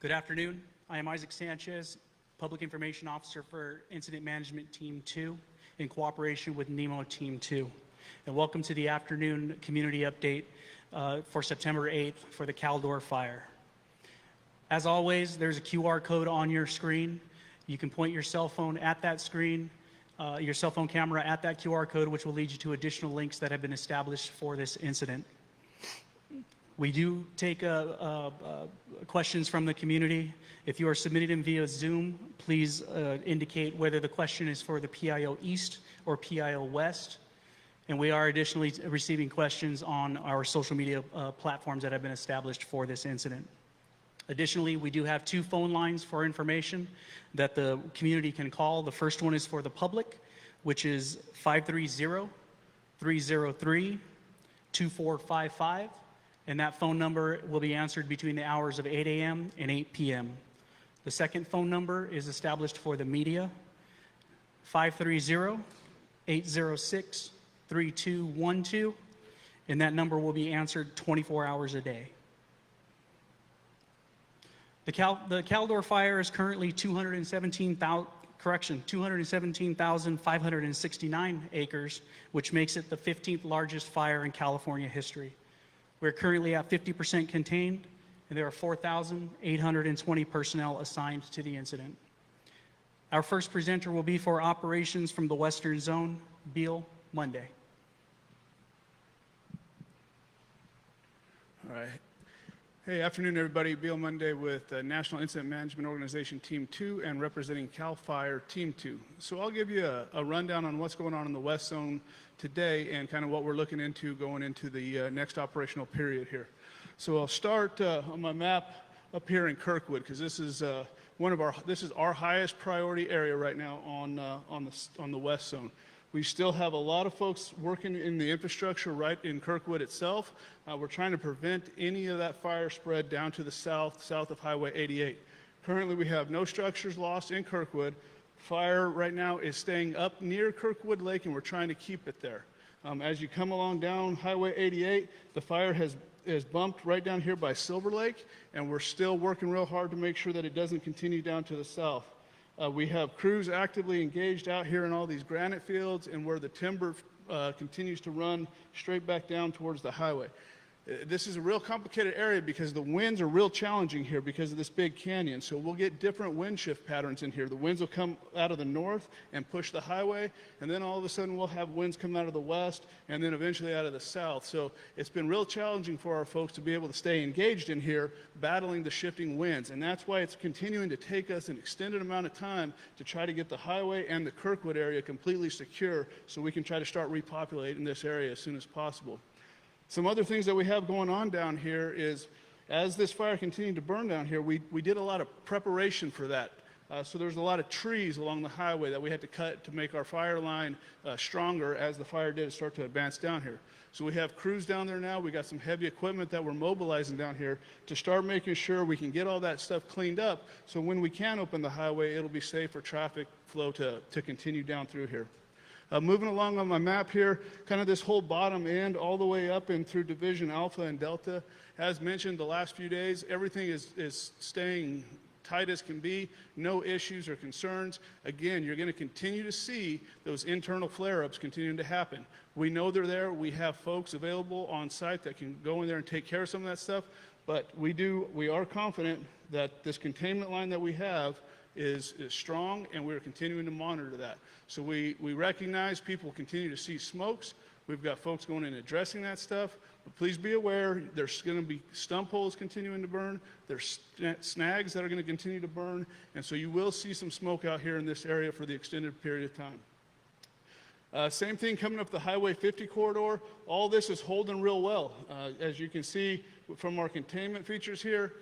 Good afternoon. I am Isaac Sanchez, Public Information Officer for Incident Management Team 2 in cooperation with NEMO Team 2. And welcome to the afternoon community update for September 8th for the Caldor Fire. As always, there's a QR code on your screen. You can point your cell phone at that screen, your cell phone camera at that QR code, which will lead you to additional links that have been established for this incident. We do take questions from the community. If you are submitting them via Zoom, please indicate whether the question is for the PIO East or PIO West. And we are additionally receiving questions on our social media platforms that have been established for this incident. Additionally, we do have 2 phone lines for information that the community can call. The first one is for the public, which is 530-303-2455. And that phone number will be answered between the hours of 8 a.m. and 8 p.m. The second phone number is established for the media, 530-806-3212, and that number will be answered 24 hours a day. The Caldor Fire is currently 217,569 acres, which makes it the 15th largest fire in California history. We're currently at 50% contained, and there are 4,820 personnel assigned to the incident. Our first presenter will be for operations from the Western Zone, Beal Monday. All right. Hey, afternoon, everybody. Beal Monday with National Incident Management Organization Team 2 and representing CAL FIRE Team 2. So I'll give you a rundown on what's going on in the West Zone today and kind of what we're looking into going into the next operational period here. So I'll start on my map up here in Kirkwood, because this is our highest priority area right now on the West Zone. We still have a lot of folks working in the infrastructure right in Kirkwood itself. We're trying to prevent any of that fire spread down to the south of Highway 88. Currently, we have no structures lost in Kirkwood. Fire right now is staying up near Kirkwood Lake, and we're trying to keep it there. As you come along down Highway 88, the fire has bumped right down here by Silver Lake, and we're still working real hard to make sure that it doesn't continue down to the south. We have crews actively engaged out here in all these granite fields and where the timber continues to run straight back down towards the highway. This is a real complicated area because the winds are real challenging here because of this big canyon. So we'll get different wind shift patterns in here. The winds will come out of the north and push the highway, and then all of a sudden we'll have winds come out of the west and then eventually out of the south. So it's been real challenging for our folks to be able to stay engaged in here, battling the shifting winds. And that's why it's continuing to take us an extended amount of time to try to get the highway and the Kirkwood area completely secure so we can try to start repopulating this area as soon as possible. Some other things that we have going on down here is, as this fire continued to burn down here, we did a lot of preparation for that. So there's a lot of trees along the highway that we had to cut to make our fire line stronger as the fire did start to advance down here. So we have crews down there now. We got some heavy equipment that we're mobilizing down here to start making sure we can get all that stuff cleaned up so when we can open the highway, it'll be safe for traffic flow to continue down through here. Moving along on my map here, kind of this whole bottom end all the way up and through Division Alpha and Delta. As mentioned, the last few days, everything is staying tight as can be, no issues or concerns. Again, you're going to continue to see those internal flare-ups continuing to happen. We know they're there. We have folks available on site that can go in there and take care of some of that stuff, but we are confident that this containment line that we have is strong, and we're continuing to monitor that. So we recognize people continue to see smokes. We've got folks going in and addressing that stuff, but please be aware there's going to be stump holes continuing to burn. There's snags that are going to continue to burn, and so you will see some smoke out here in this area for the extended period of time. Same thing coming up the Highway 50 corridor. All this is holding real well. As you can see from our containment features here,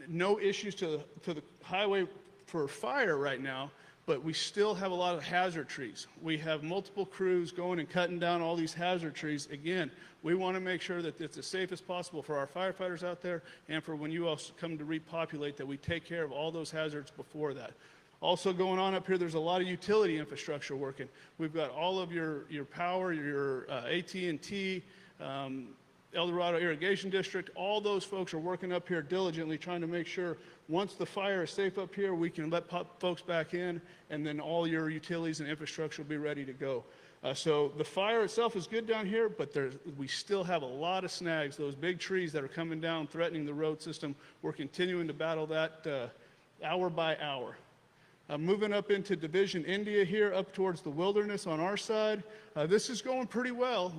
no issues to the highway for fire right now, but we still have a lot of hazard trees. We have multiple crews going and cutting down all these hazard trees. Again, we want to make sure that it's as safe as possible for our firefighters out there and for when you all come to repopulate, that we take care of all those hazards before that. Also going on up here, there's a lot of utility infrastructure working. We've got all of your power, your AT&T, El Dorado Irrigation District, all those folks are working up here diligently trying to make sure once the fire is safe up here, we can let folks back in, and then all your utilities and infrastructure will be ready to go. So the fire itself is good down here, but we still have a lot of snags. Those big trees that are coming down, threatening the road system, we're continuing to battle that hour by hour. Moving up into Division India here, up towards the wilderness on our side, this is going pretty well.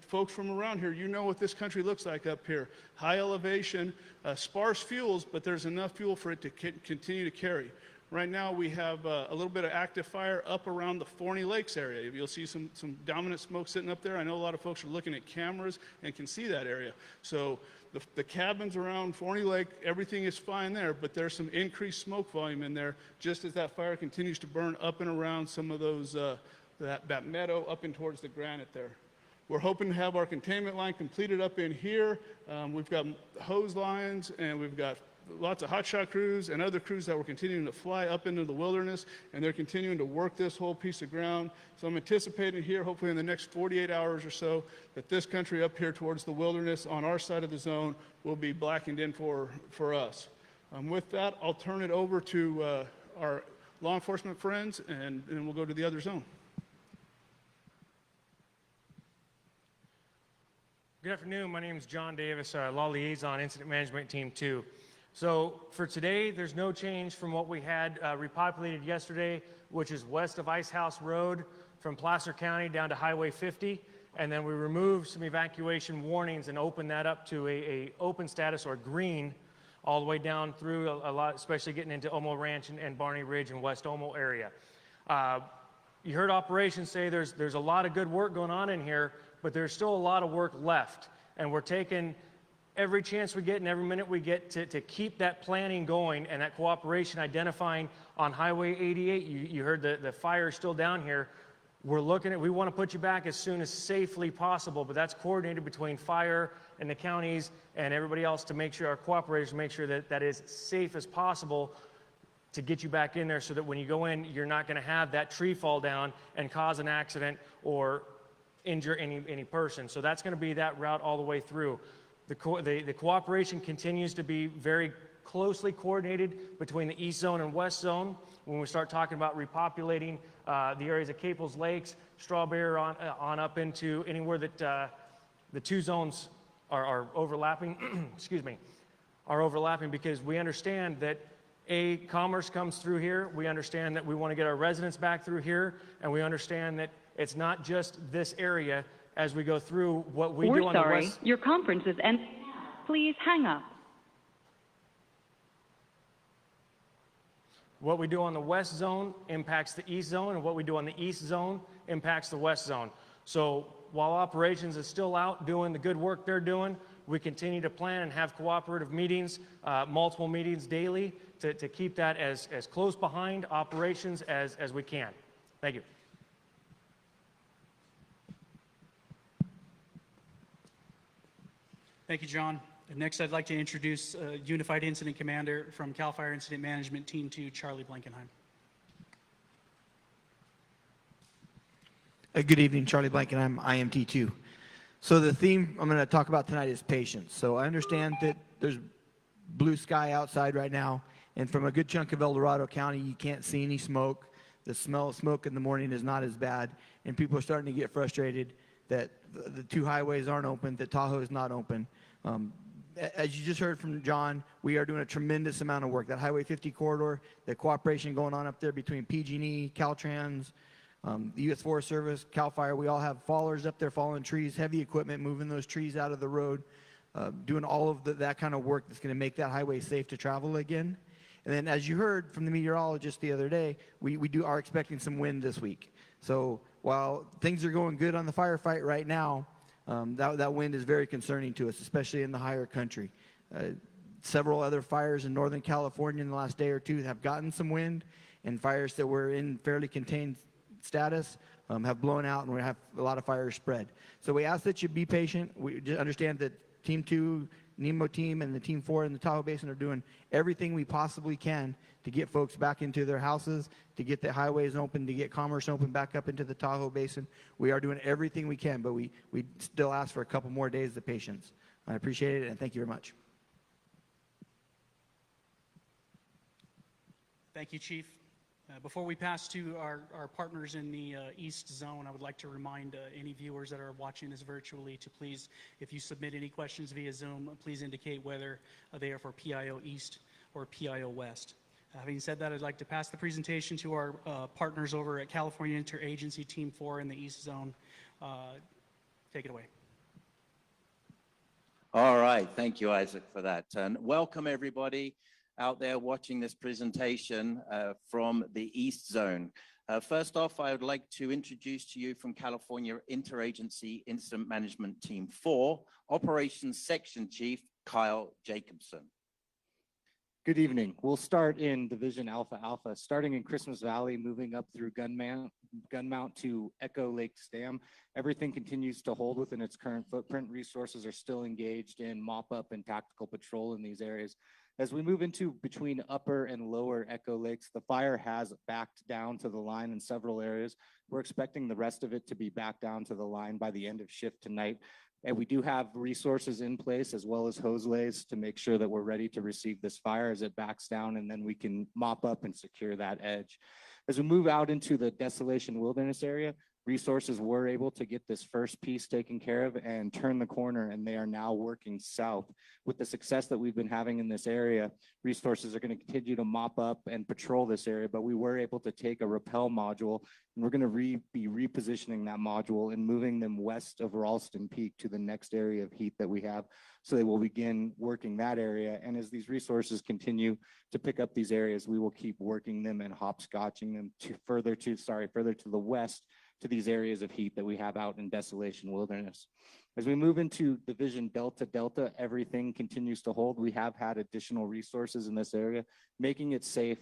Folks from around here, you know what this country looks like up here. High elevation, sparse fuels, but there's enough fuel for it to continue to carry. Right now we have a little bit of active fire up around the Forney Lakes area. You'll see some dominant smoke sitting up there. I know a lot of folks are looking at cameras and can see that area. So the cabins around Forney Lake, everything is fine there, but there's some increased smoke volume in there just as that fire continues to burn up and around some of those, that meadow up and towards the granite there. We're hoping to have our containment line completed up in here. We've got hose lines, and we've got lots of hotshot crews and other crews that were continuing to fly up into the wilderness, and they're continuing to work this whole piece of ground. So I'm anticipating here, hopefully in the next 48 hours or so, that this country up here towards the wilderness on our side of the zone will be blackened in for us. With that, I'll turn it over to our law enforcement friends, and then we'll go to the other zone. Good afternoon. My name is John Davis, Law Liaison, Incident Management Team 2. So for today, there's no change from what we had repopulated yesterday, which is west of Ice House Road from Placer County down to Highway 50. And then we removed some evacuation warnings and opened that up to a open status or green all the way down through a lot, especially getting into Omo Ranch and Barney Ridge and West Omo area. You heard operations say there's a lot of good work going on in here, but there's still a lot of work left. And we're taking every chance we get and every minute we get to keep that planning going and that cooperation identifying on Highway 88. You heard the fire is still down here. We're looking at, we want to put you back as soon as safely possible, but that's coordinated between fire and the counties and everybody else to make sure, our cooperators make sure that that is safe as possible to get you back in there so that when you go in, you're not going to have that tree fall down and cause an accident or injure any person. So that's going to be that route all the way through. The cooperation continues to be very closely coordinated between the East Zone and West Zone. When we start talking about repopulating the areas of Caples Lakes, Strawberry on up into anywhere that the two zones are overlapping, excuse me, are overlapping, because we understand that commerce comes through here. We understand that we want to get our residents back through here, and we understand that it's not just this area. As we go through what we do on the west. We're sorry, your conference is ending. Please hang up. What we do on the west zone impacts the east zone, and what we do on the east zone impacts the west zone. So while operations is still out doing the good work they're doing, we continue to plan and have cooperative meetings, multiple meetings daily to keep that as close behind operations as we can. Thank you. Thank you, John. And next, I'd like to introduce Unified Incident Commander from CAL FIRE Incident Management Team 2, Charlie Blankenheim. Good evening, Charlie Blankenheim, IMT2. So the theme I'm going to talk about tonight is patience. So I understand that there's blue sky outside right now, and from a good chunk of El Dorado County, you can't see any smoke. The smell of smoke in the morning is not as bad, and people are starting to get frustrated that the two highways aren't open, that Tahoe is not open. As you just heard from John, we are doing a tremendous amount of work. That Highway 50 corridor, the cooperation going on up there between PG&E, Caltrans, the U.S. Forest Service, CAL FIRE, we all have fallers up there falling trees, heavy equipment moving those trees out of the road, doing all of that kind of work that's going to make that highway safe to travel again. And then as you heard from the meteorologist the other day, we are expecting some wind this week. So while things are going good on the firefight right now, that wind is very concerning to us, especially in the higher country. Several other fires in Northern California in the last day or two have gotten some wind, and fires that were in fairly contained status have blown out, and we have a lot of fires spread. So we ask that you be patient. We just understand that Team 2 NEMO team and the Team 4 in the Tahoe Basin are doing everything we possibly can to get folks back into their houses, to get the highways open, to get commerce open back up into the Tahoe Basin. We are doing everything we can, but we still ask for a couple more days of patience. I appreciate it, and thank you very much. Thank you, Chief. Before we pass to our partners in the East Zone, I would like to remind any viewers that are watching this virtually to please, if you submit any questions via Zoom, please indicate whether they are for PIO East or PIO West. Having said that, I'd like to pass the presentation to our partners over at California Interagency Team 4 in the East Zone. Take it away. All right, thank you, Isaac, for that. And welcome everybody out there watching this presentation from the East Zone. First off, I would like to introduce to you from California Interagency Incident Management Team 4, Operations Section Chief Kyle Jacobson. Good evening. We'll start in Division Alpha Alpha, starting in Christmas Valley, moving up through Gunmount to Echo Lakes Dam. Everything continues to hold within its current footprint. Resources are still engaged in mop-up and tactical patrol in these areas. As we move into between upper and lower Echo Lakes, the fire has backed down to the line in several areas. We're expecting the rest of it to be back down to the line by the end of shift tonight. And we do have resources in place as well as hose lays to make sure that we're ready to receive this fire as it backs down, and then we can mop up and secure that edge. As we move out into the Desolation Wilderness area, resources were able to get this first piece taken care of and turn the corner, and they are now working south. With the success that we've been having in this area, resources are going to continue to mop up and patrol this area, but we were able to take a rappel module, and we're going to be repositioning that module and moving them west of Ralston Peak to the next area of heat that we have. So they will begin working that area. And as these resources continue to pick up these areas, we will keep working them and hopscotching them further to the west, to these areas of heat that we have out in Desolation Wilderness. As we move into Division Delta Delta, everything continues to hold. We have had additional resources in this area, making it safe,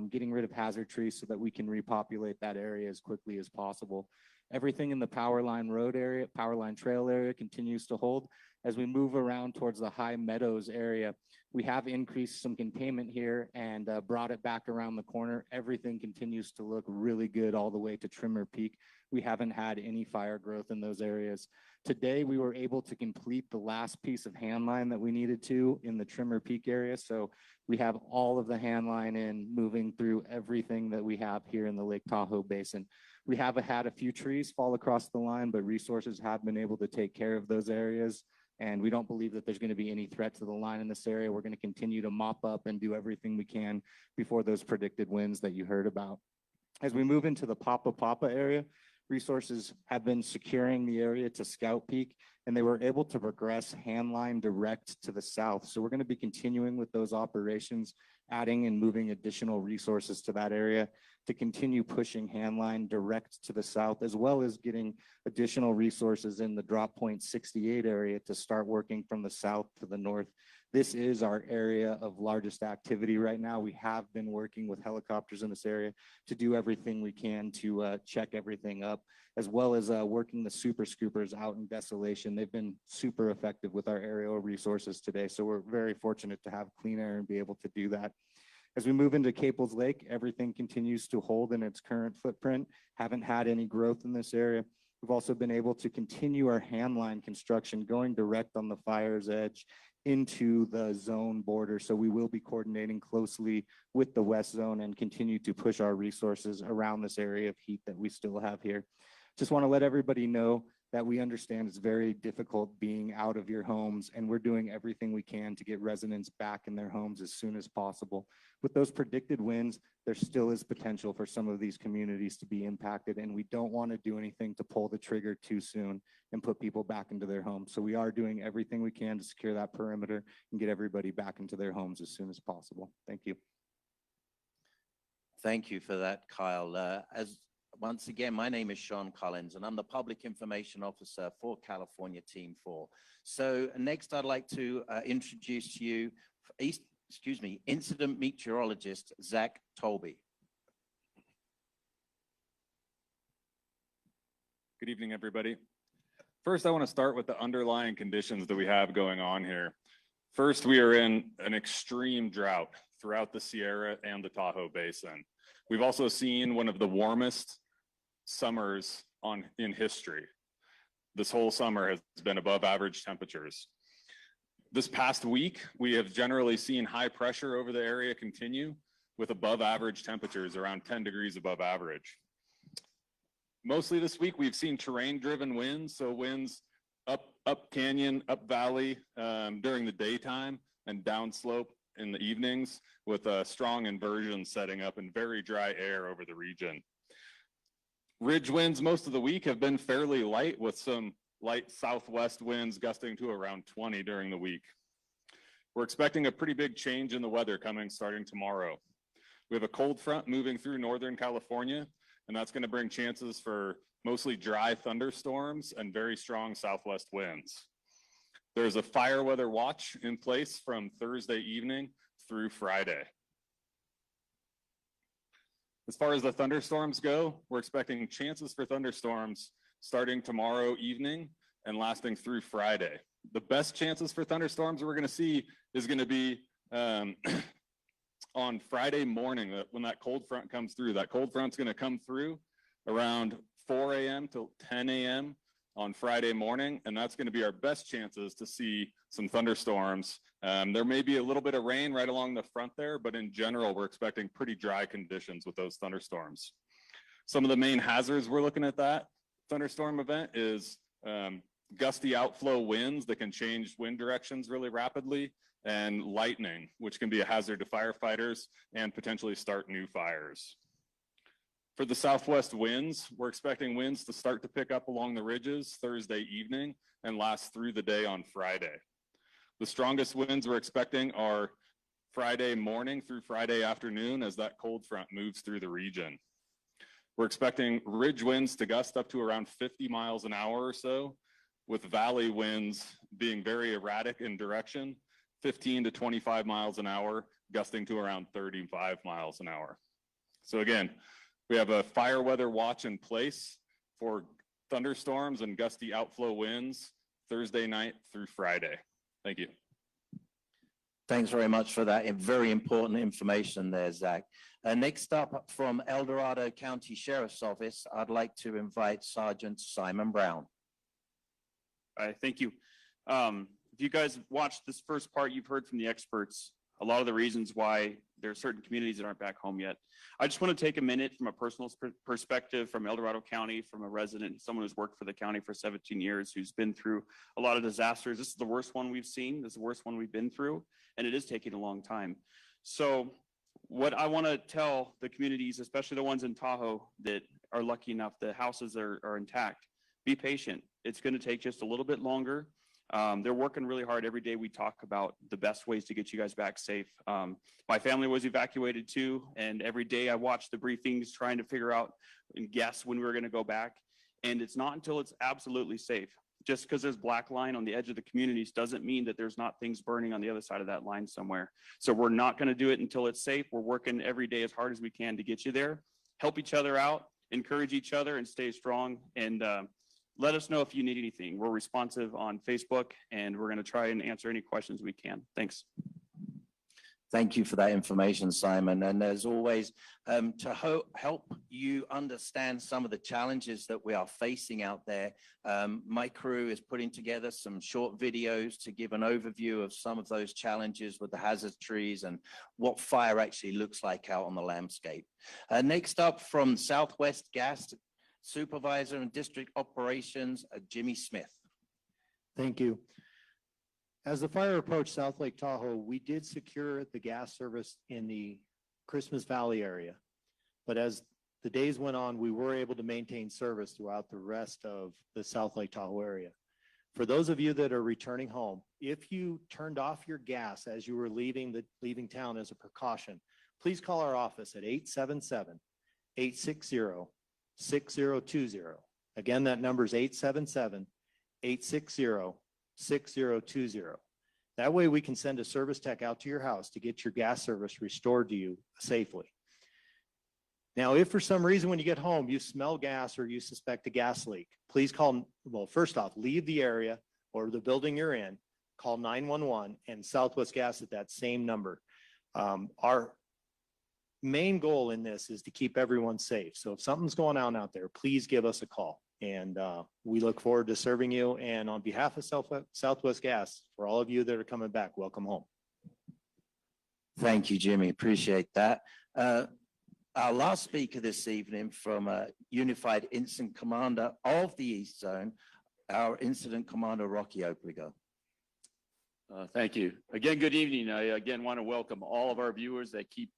getting rid of hazard trees so that we can repopulate that area as quickly as possible. Everything in the Powerline Road area, Powerline Trail area continues to hold. As we move around towards the High Meadows area, we have increased some containment here and brought it back around the corner. Everything continues to look really good all the way to Trimmer Peak. We haven't had any fire growth in those areas. Today, we were able to complete the last piece of hand line that we needed to in the Trimmer Peak area. So we have all of the hand line in, moving through everything that we have here in the Lake Tahoe Basin. We have had a few trees fall across the line, but resources have been able to take care of those areas. And we don't believe that there's going to be any threat to the line in this area. We're going to continue to mop up and do everything we can before those predicted winds that you heard about. As we move into the Papa Papa area, resources have been securing the area to Scout Peak, and they were able to progress hand line direct to the south. So we're going to be continuing with those operations, adding and moving additional resources to that area to continue pushing hand line direct to the south, as well as getting additional resources in the drop point 68 area to start working from the south to the north. This is our area of largest activity right now. We have been working with helicopters in this area to do everything we can to check everything up, as well as working the super scoopers out in Desolation. They've been super effective with our aerial resources today, so we're very fortunate to have clean air and be able to do that. As we move into Caples Lake, everything continues to hold in its current footprint. Haven't had any growth in this area. We've also been able to continue our hand line construction going direct on the fire's edge into the zone border. So we will be coordinating closely with the West Zone and continue to push our resources around this area of heat that we still have here. Just want to let everybody know that we understand it's very difficult being out of your homes, and we're doing everything we can to get residents back in their homes as soon as possible. With those predicted winds, there still is potential for some of these communities to be impacted, and we don't want to do anything to pull the trigger too soon and put people back into their homes. So we are doing everything we can to secure that perimeter and get everybody back into their homes as soon as possible. Thank you. Thank you for that, Kyle. Once again, my name is Sean Collins, and I'm the Public Information Officer for California Team 4. So next, I'd like to introduce to you, Incident Meteorologist Zach Tolby. Good evening, everybody. First, I want to start with the underlying conditions that we have going on here. First, we are in an extreme drought throughout the Sierra and the Tahoe Basin. We've also seen one of the warmest summers in history. This whole summer has been above average temperatures. This past week, we have generally seen high pressure over the area continue with above average temperatures, around 10 degrees above average. Mostly this week, we've seen terrain-driven winds, so winds up canyon, up valley during the daytime and downslope in the evenings, with a strong inversion setting up and very dry air over the region. Ridge winds most of the week have been fairly light, with some light southwest winds gusting to around 20 during the week. We're expecting a pretty big change in the weather coming starting tomorrow. We have a cold front moving through Northern California, and that's going to bring chances for mostly dry thunderstorms and very strong southwest winds. There's a fire weather watch in place from Thursday evening through Friday. As far as the thunderstorms go, we're expecting chances for thunderstorms starting tomorrow evening and lasting through Friday. The best chances for thunderstorms we're going to see is going to be on Friday morning, when that cold front comes through. That cold front's going to come through around 4 a.m. till 10 a.m. on Friday morning, and that's going to be our best chances to see some thunderstorms. There may be a little bit of rain right along the front there, but in general, we're expecting pretty dry conditions with those thunderstorms. Some of the main hazards we're looking at that thunderstorm event is gusty outflow winds that can change wind directions really rapidly, and lightning, which can be a hazard to firefighters and potentially start new fires. For the southwest winds, we're expecting winds to start to pick up along the ridges Thursday evening and last through the day on Friday. The strongest winds we're expecting are Friday morning through Friday afternoon as that cold front moves through the region. We're expecting ridge winds to gust up to around 50 miles an hour or so, with valley winds being very erratic in direction, 15 to 25 miles an hour, gusting to around 35 miles an hour. So again, we have a fire weather watch in place for thunderstorms and gusty outflow winds Thursday night through Friday. Thank you. Thanks very much for that very important information there, Zach. Next up from El Dorado County Sheriff's Office, I'd like to invite Sergeant Simon Brown. Thank you. If you guys watched this first part, you've heard from the experts a lot of the reasons why there are certain communities that aren't back home yet. I just want to take a minute from a personal perspective, from El Dorado County, from a resident, someone who's worked for the county for 17 years, who's been through a lot of disasters. This is the worst one we've seen. This is the worst one we've been through, and it is taking a long time. So what I want to tell the communities, especially the ones in Tahoe that are lucky enough, the houses are intact, be patient. It's going to take just a little bit longer. They're working really hard every day. We talk about the best ways to get you guys back safe. My family was evacuated too, and every day I watched the briefings trying to figure out and guess when we were going to go back. And it's not until it's absolutely safe. Just because there's black line on the edge of the communities doesn't mean that there's not things burning on the other side of that line somewhere. So we're not going to do it until it's safe. We're working every day as hard as we can to get you there, help each other out, encourage each other, and stay strong. And let us know if you need anything. We're responsive on Facebook, and we're going to try and answer any questions we can. Thanks. Thank you for that information, Simon. And as always, to help you understand some of the challenges that we are facing out there, my crew is putting together some short videos to give an overview of some of those challenges with the hazard trees and what fire actually looks like out on the landscape. Next up from Southwest Gas, Supervisor and District Operations, Jimmy Smith. Thank you. As the fire approached South Lake Tahoe, we did secure the gas service in the Christmas Valley area. But as the days went on, we were able to maintain service throughout the rest of the South Lake Tahoe area. For those of you that are returning home, if you turned off your gas as you were leaving town as a precaution, please call our office at 877-860-6020. Again, that number is 877-860-6020. That way we can send a service tech out to your house to get your gas service restored to you safely. Now, if for some reason when you get home you smell gas or you suspect a gas leak, please call, well, first off, leave the area or the building you're in, call 911 and Southwest Gas at that same number. Our main goal in this is to keep everyone safe. So if something's going on out there, please give us a call. And we look forward to serving you. And on behalf of Southwest Gas, for all of you that are coming back, welcome home. Thank you, Jimmy. Appreciate that. Our last speaker this evening from Unified Incident Commander of the East Zone, our Incident Commander, Rocky Obligo. Thank you. Again, good evening. I again want to welcome all of our viewers that keep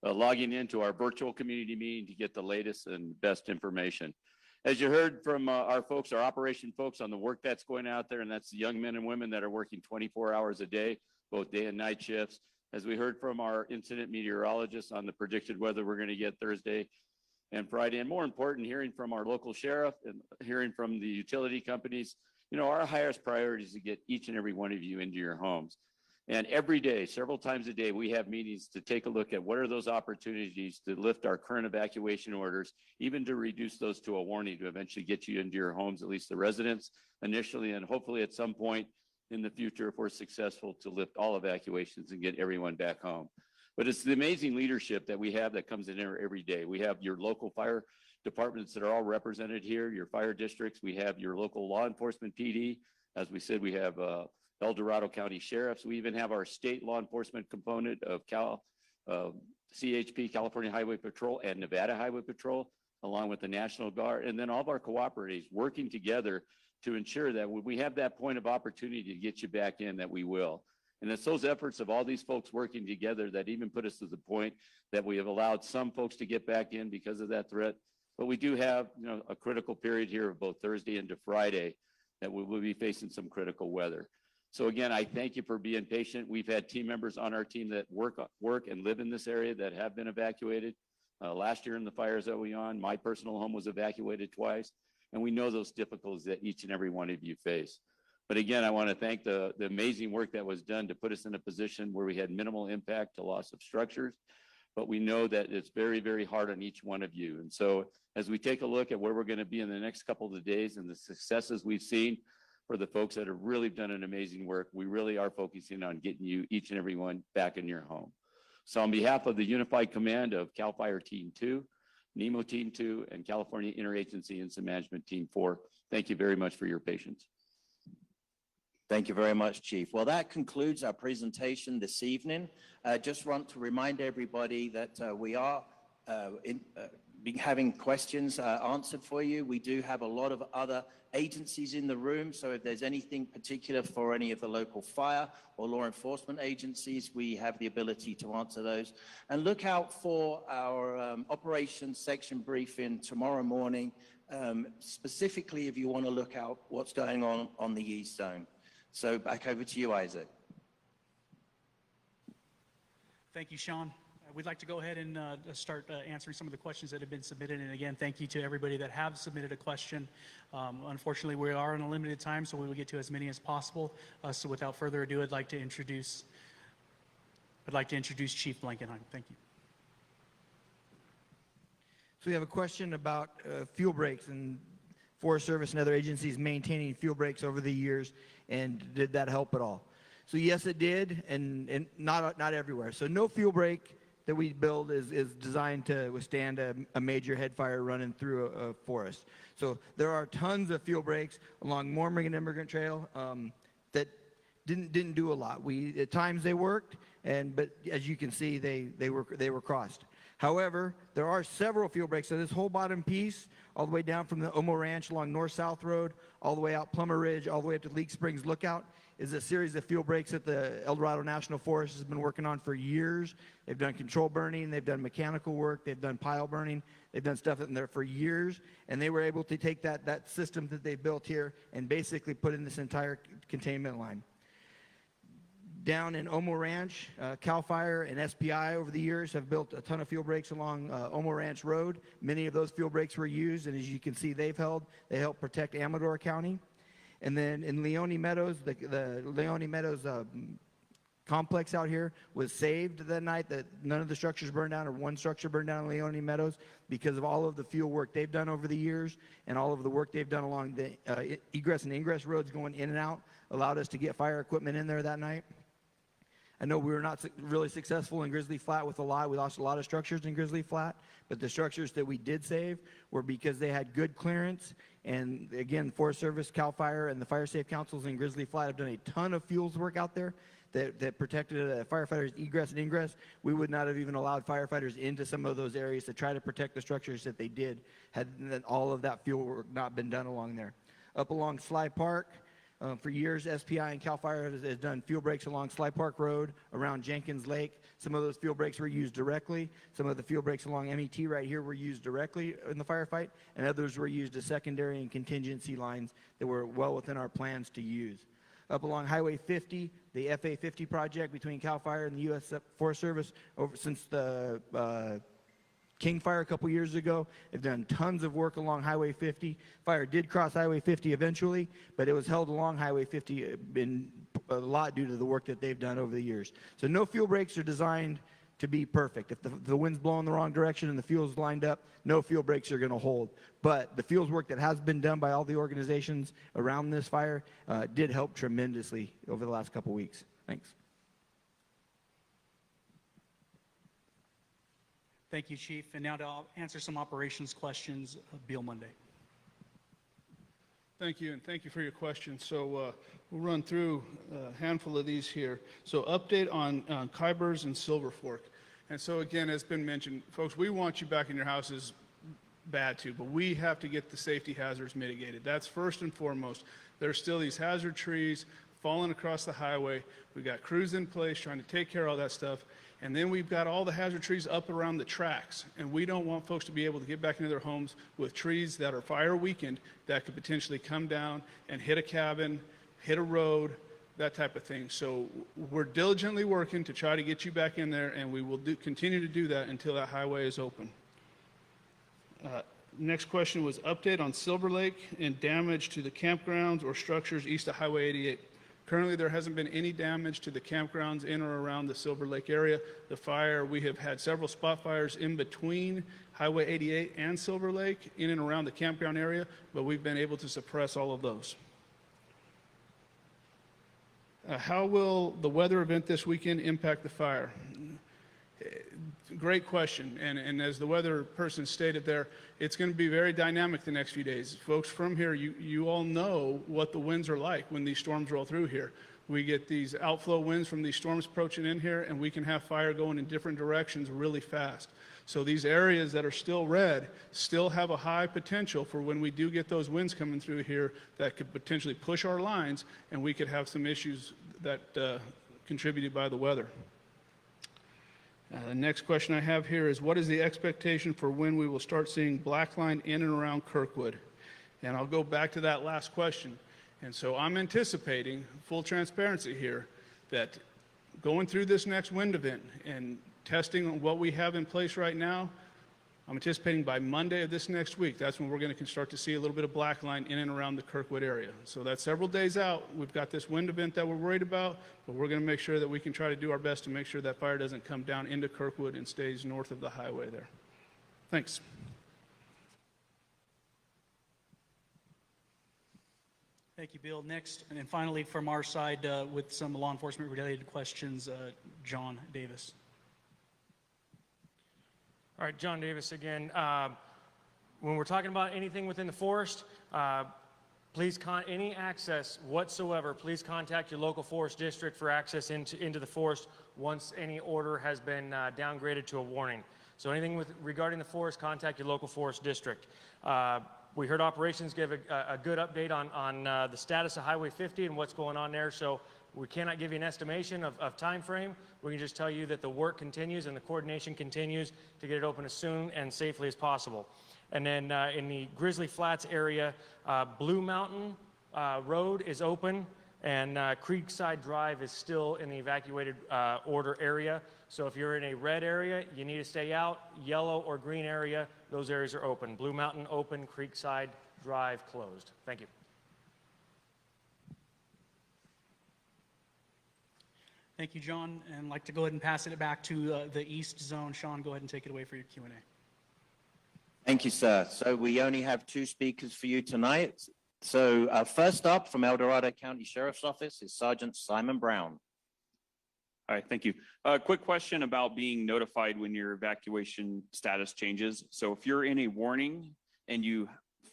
logging into our virtual community meeting to get the latest and best information. As you heard from our folks, our operation folks, on the work that's going out there, and that's the young men and women that are working 24 hours a day, both day and night shifts. As we heard from our incident meteorologists on the predicted weather we're going to get Thursday and Friday, and more important, hearing from our local sheriff and hearing from the utility companies, you know, our highest priority is to get each and every one of you into your homes. And every day, several times a day, we have meetings to take a look at what are those opportunities to lift our current evacuation orders, even to reduce those to a warning to eventually get you into your homes, at least the residents initially, and hopefully at some point in the future, if we're successful, to lift all evacuations and get everyone back home. But it's the amazing leadership that we have that comes in here every day. We have your local fire departments that are all represented here, your fire districts. We have your local law enforcement PD. As we said, we have El Dorado County Sheriffs. We even have our state law enforcement component of CHP, California Highway Patrol, and Nevada Highway Patrol, along with the National Guard, and then all of our cooperatives working together to ensure that when we have that point of opportunity to get you back in, that we will. And it's those efforts of all these folks working together that even put us to the point that we have allowed some folks to get back in because of that threat. But we do have, you know, a critical period here of both Thursday into Friday that we will be facing some critical weather. So again, I thank you for being patient. We've had team members on our team that work and live in this area that have been evacuated. Last year in the fires that we on, my personal home was evacuated twice. And we know those difficulties that each and every one of you face. But again, I want to thank the amazing work that was done to put us in a position where we had minimal impact to loss of structures. But we know that it's very, very hard on each one of you. And so as we take a look at where we're going to be in the next couple of days and the successes we've seen for the folks that have really done an amazing work, we really are focusing on getting you, each and every one, back in your home. So on behalf of the Unified Command of CAL FIRE Team 2, NEMO Team 2, and California Interagency Incident Management Team 4, thank you very much for your patience. Thank you very much, Chief. Well, that concludes our presentation this evening. Just want to remind everybody that we are having questions answered for you. We do have a lot of other agencies in the room, so if there's anything particular for any of the local fire or law enforcement agencies, we have the ability to answer those. And look out for our operations section briefing tomorrow morning, specifically if you want to look out what's going on the East Zone. So back over to you, Isaac. Thank you, Sean. We'd like to go ahead and start answering some of the questions that have been submitted. And again, thank you to everybody that have submitted a question. Unfortunately, we are in a limited time, so we will get to as many as possible. So without further ado, I'd like to introduce Chief Blankenheim. Thank you. So we have a question about fuel breaks and Forest Service and other agencies maintaining fuel breaks over the years, and did that help at all? So yes, it did, and not everywhere. So no fuel break that we build is designed to withstand a major head fire running through a forest. So there are tons of fuel breaks along Mormon and Immigrant Trail that didn't do a lot. At times they worked, but as you can see, they were crossed. However, there are several fuel breaks. So this whole bottom piece, all the way down from the Omo Ranch along North-South Road, all the way out Plummer Ridge, all the way up to Leak Springs Lookout, is a series of fuel breaks that the El Dorado National Forest has been working on for years. They've done control burning, they've done mechanical work, they've done pile burning, they've done stuff in there for years, and they were able to take that system that they built here and basically put in this entire containment line. Down in Omo Ranch, CAL FIRE and SPI over the years have built a ton of fuel breaks along Omo Ranch Road. Many of those fuel breaks were used, and as you can see, they help protect Amador County. And then in Leone Meadows, the Leone Meadows complex out here was saved that night, that none of the structures burned down, or one structure burned down in Leone Meadows, because of all of the fuel work they've done over the years and all of the work they've done along the egress and ingress roads going in and out allowed us to get fire equipment in there that night. I know we were not really successful in Grizzly Flat with a lot. We lost a lot of structures in Grizzly Flat, but the structures that we did save were because they had good clearance. And again, Forest Service, CAL FIRE, and the Fire Safe Councils in Grizzly Flat have done a ton of fuels work out there that protected firefighters' egress and ingress. We would not have even allowed firefighters into some of those areas to try to protect the structures that they did had all of that fuel work not been done along there. Up along Sly Park, for years, SPI and CAL FIRE has done fuel breaks along Sly Park Road, around Jenkins Lake. Some of those fuel breaks were used directly. Some of the fuel breaks along MET right here were used directly in the firefight, and others were used as secondary and contingency lines that were well within our plans to use. Up along Highway 50, the FA 50 project between CAL FIRE and the U.S. Forest Service, since the King Fire a couple years ago, they've done tons of work along Highway 50. Fire did cross Highway 50 eventually, but it was held along Highway 50 in a lot due to the work that they've done over the years. So no fuel breaks are designed to be perfect. If the wind's blowing the wrong direction and the fuel's lined up, no fuel breaks are going to hold. But the fuels work that has been done by all the organizations around this fire did help tremendously over the last couple weeks. Thanks. Thank you, Chief. And now to answer some operations questions, Beal Monday. Thank you, and thank you for your questions. So we'll run through a handful of these here. So update on Kybers and Silver Fork. And so again, as been mentioned, folks, we want you back in your houses bad too, but we have to get the safety hazards mitigated. That's first and foremost. There's still these hazard trees falling across the highway. We've got crews in place trying to take care of all that stuff. And then we've got all the hazard trees up around the tracks. And we don't want folks to be able to get back into their homes with trees that are fire weakened that could potentially come down and hit a cabin, hit a road, that type of thing. So we're diligently working to try to get you back in there, and we will continue to do that until that highway is open. Next question was update on Silver Lake and damage to the campgrounds or structures east of Highway 88. Currently, there hasn't been any damage to the campgrounds in or around the Silver Lake area. The fire, we have had several spot fires in between Highway 88 and Silver Lake, in and around the campground area, but we've been able to suppress all of those. How will the weather event this weekend impact the fire? Great question, and as the weather person stated there, it's going to be very dynamic the next few days. Folks from here, you all know what the winds are like when these storms roll through here. We get these outflow winds from these storms approaching in here, and we can have fire going in different directions really fast. So these areas that are still red still have a high potential for when we do get those winds coming through here that could potentially push our lines, and we could have some issues that contributed by the weather. The next question I have here is, what is the expectation for when we will start seeing black line in and around Kirkwood? And I'll go back to that last question. And so I'm anticipating, full transparency here, that going through this next wind event and testing what we have in place right now, I'm anticipating by Monday of this next week, that's when we're going to start to see a little bit of black line in and around the Kirkwood area. So that's several days out. We've got this wind event that we're worried about, but we're going to make sure that we can try to do our best to make sure that fire doesn't come down into Kirkwood and stays north of the highway there. Thanks. Thank you, Bill. Next, and then finally from our side with some law enforcement related questions, John Davis. All right, John Davis again. When we're talking about anything within the forest, please any access whatsoever, please contact your local forest district for access into the forest once any order has been downgraded to a warning. So anything regarding the forest, contact your local forest district. We heard operations give a good update on the status of Highway 50 and what's going on there. So we cannot give you an estimation of time frame. We can just tell you that the work continues and the coordination continues to get it open as soon and safely as possible. And then in the Grizzly Flats area, Blue Mountain Road is open, and Creekside Drive is still in the evacuated order area. So if you're in a red area, you need to stay out. Yellow or green area, those areas are open. Blue Mountain open, Creekside Drive closed. Thank you. Thank you, John. And I'd like to go ahead and pass it back to the East Zone. Sean, go ahead and take it away for your Q&A. Thank you, sir. So we only have 2 speakers for you tonight. So first up from El Dorado County Sheriff's Office is Sergeant Simon Brown. All right, thank you. Quick question about being notified when your evacuation status changes. So if you're in a warning and you,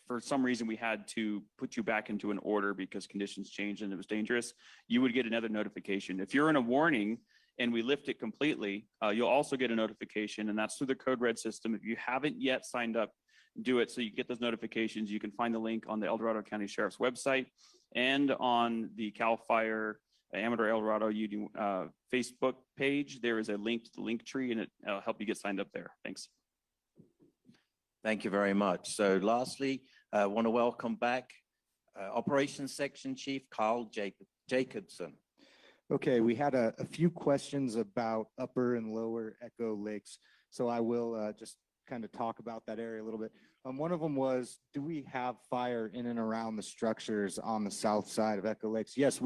for some reason, we had to put you back into an order because conditions changed and it was dangerous, you would get another notification. If you're in a warning and we lift it completely, you'll also get a notification, and that's through the Code Red system. If you haven't yet signed up, do it so you get those notifications. You can find the link on the El Dorado County Sheriff's website and on the CAL FIRE Amador El Dorado Facebook page. There is a link to the link tree, and it'll help you get signed up there. Thanks. Thank you very much. So lastly, I want to welcome back Operations Section Chief Carl Jacobson. Okay, we had a few questions about upper and lower Echo Lakes, so I will just kind of talk about that area a little bit. One of them was, do we have fire in and around the structures on the south side of Echo Lakes? Yes,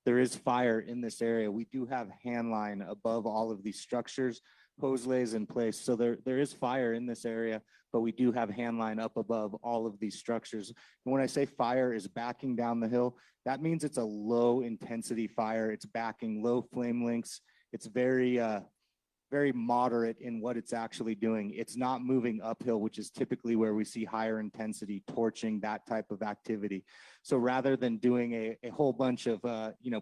there is fire in this area. We do have hand line above all of these structures, hose lays in place. So there is fire in this area, but we do have hand line up above all of these structures. And when I say fire is backing down the hill, that means it's a low intensity fire. It's backing low flame lengths. It's very moderate in what it's actually doing. It's not moving uphill, which is typically where we see higher intensity torching, that type of activity. So rather than doing a whole bunch of,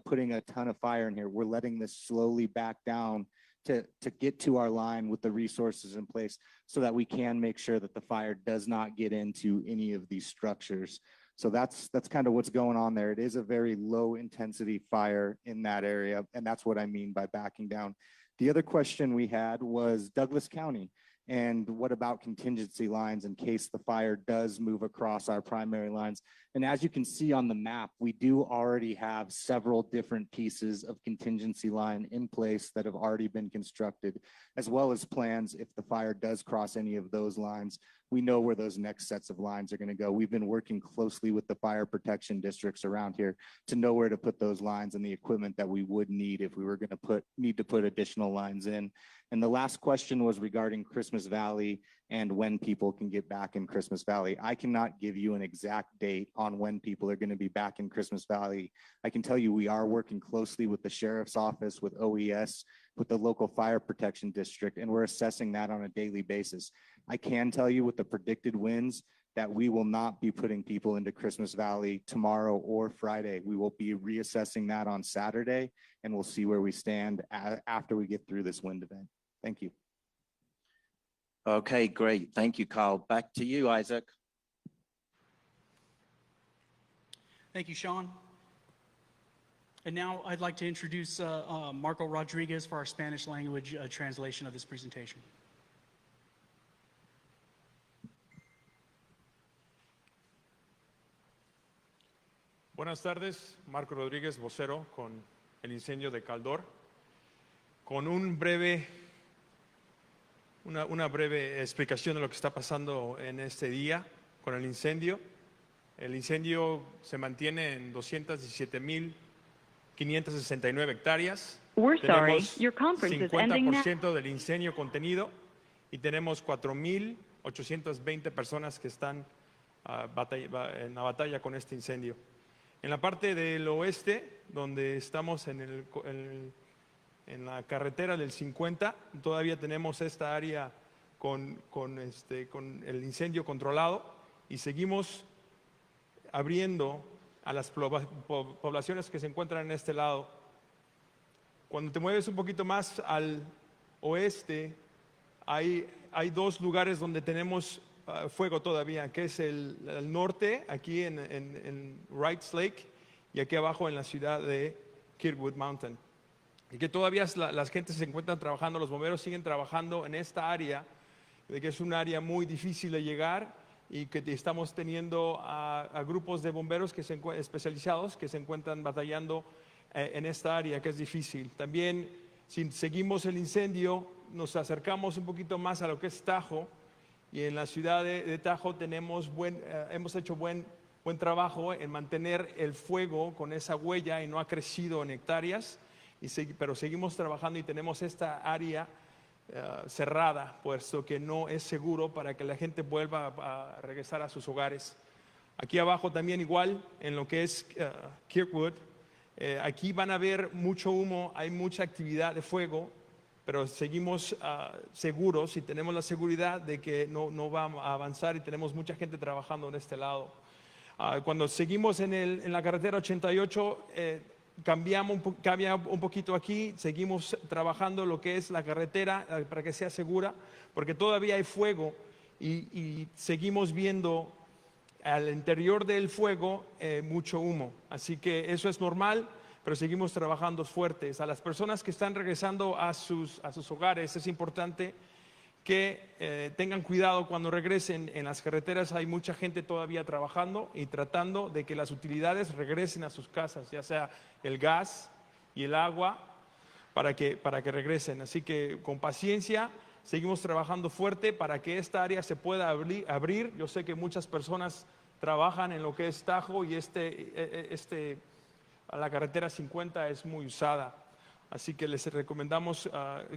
putting a ton of fire in here, we're letting this slowly back down to get to our line with the resources in place so that we can make sure that the fire does not get into any of these structures. So that's kind of what's going on there. It is a very low intensity fire in that area, and that's what I mean by backing down. The other question we had was Douglas County, and what about contingency lines in case the fire does move across our primary lines? And as you can see on the map, we do already have several different pieces of contingency line in place that have already been constructed, as well as plans if the fire does cross any of those lines. We know where those next sets of lines are going to go. We've been working closely with the fire protection districts around here to know where to put those lines and the equipment that we would need if we were going to need to put additional lines in. And the last question was regarding Christmas Valley and when people can get back in Christmas Valley. I cannot give you an exact date on when people are going to be back in Christmas Valley. I can tell you we are working closely with the Sheriff's Office, with OES, with the local fire protection district, and we're assessing that on a daily basis. I can tell you with the predicted winds that we will not be putting people into Christmas Valley tomorrow or Friday. We will be reassessing that on Saturday, and we'll see where we stand after we get through this wind event. Thank you. Okay, great. Thank you, Carl. Back to you, Isaac. Thank you, Sean. And now I'd like to introduce Marco Rodriguez for our Spanish language translation of this presentation. Buenas tardes, Marco Rodríguez, vocero con el incendio de Caldor, con una breve explicación de lo que está pasando en este día con el incendio. El incendio se mantiene en 217,569 hectáreas. Tenemos 50% del incendio contenido y tenemos 4,820 personas que están en la batalla con este incendio. En la parte del oeste, donde estamos en la carretera del 50, todavía tenemos esta área con el incendio controlado y seguimos abriendo a las poblaciones que se encuentran en este lado. Cuando te mueves un poquito más al oeste, hay 2 lugares donde tenemos fuego todavía, que es el norte, aquí en Wrights Lake, y aquí abajo en la ciudad de Kirkwood Mountain. Y que todavía las gentes se encuentran trabajando, los bomberos siguen trabajando en esta área, de que es un área muy difícil de llegar y que estamos teniendo a grupos de bomberos especializados que se encuentran batallando en esta área que es difícil. También, si seguimos el incendio, nos acercamos un poquito más a lo que es Tahoe, y en la ciudad de Tahoe hemos hecho buen trabajo en mantener el fuego con esa huella y no ha crecido en hectáreas. pero seguimos trabajando y tenemos esta área cerrada, puesto que no es seguro para que la gente vuelva a regresar a sus hogares. Aquí abajo también igual, en lo que es Kirkwood, aquí van a ver mucho humo, hay mucha actividad de fuego, pero seguimos seguros y tenemos la seguridad de que no va a avanzar y tenemos mucha gente trabajando en este lado. Cuando seguimos en la carretera 88, cambia un poquito aquí, seguimos trabajando lo que es la carretera para que sea segura, porque todavía hay fuego y seguimos viendo al interior del fuego mucho humo. Así que eso es normal, pero seguimos trabajando fuertes. A las personas que están regresando a sus hogares es importante que tengan cuidado cuando regresen. En las carreteras hay mucha gente todavía trabajando y tratando de que las utilidades regresen a sus casas, ya sea el gas y el agua, para que regresen. Así que con paciencia seguimos trabajando fuerte para que esta área se pueda abrir. Yo sé que muchas personas trabajan en lo que es Tahoe y la carretera 50 es muy usada. Así que les recomendamos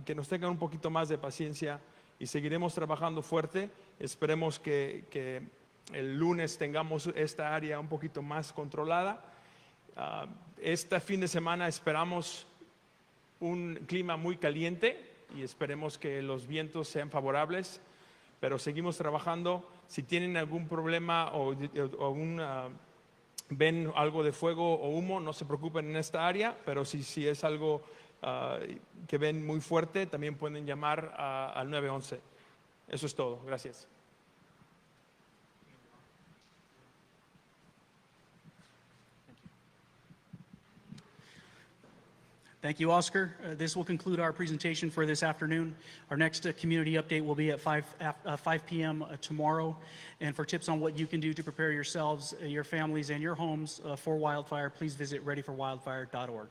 que nos tengan un poquito más de paciencia y seguiremos trabajando fuerte. Esperemos que el lunes tengamos esta área un poquito más controlada. Este fin de semana esperamos un clima muy caliente y esperemos que los vientos sean favorables, pero seguimos trabajando. Si tienen algún problema o ven algo de fuego o humo, no se preocupen en esta área, pero si es algo que ven muy fuerte, también pueden llamar al 911. Eso es todo. Gracias. Thank you, Oscar. This will conclude our presentation for this afternoon. Our next community update will be at 5 p.m. Tomorrow. And for tips on what you can do to prepare yourselves, your families, and your homes for wildfire, please visit readyforwildfire.org.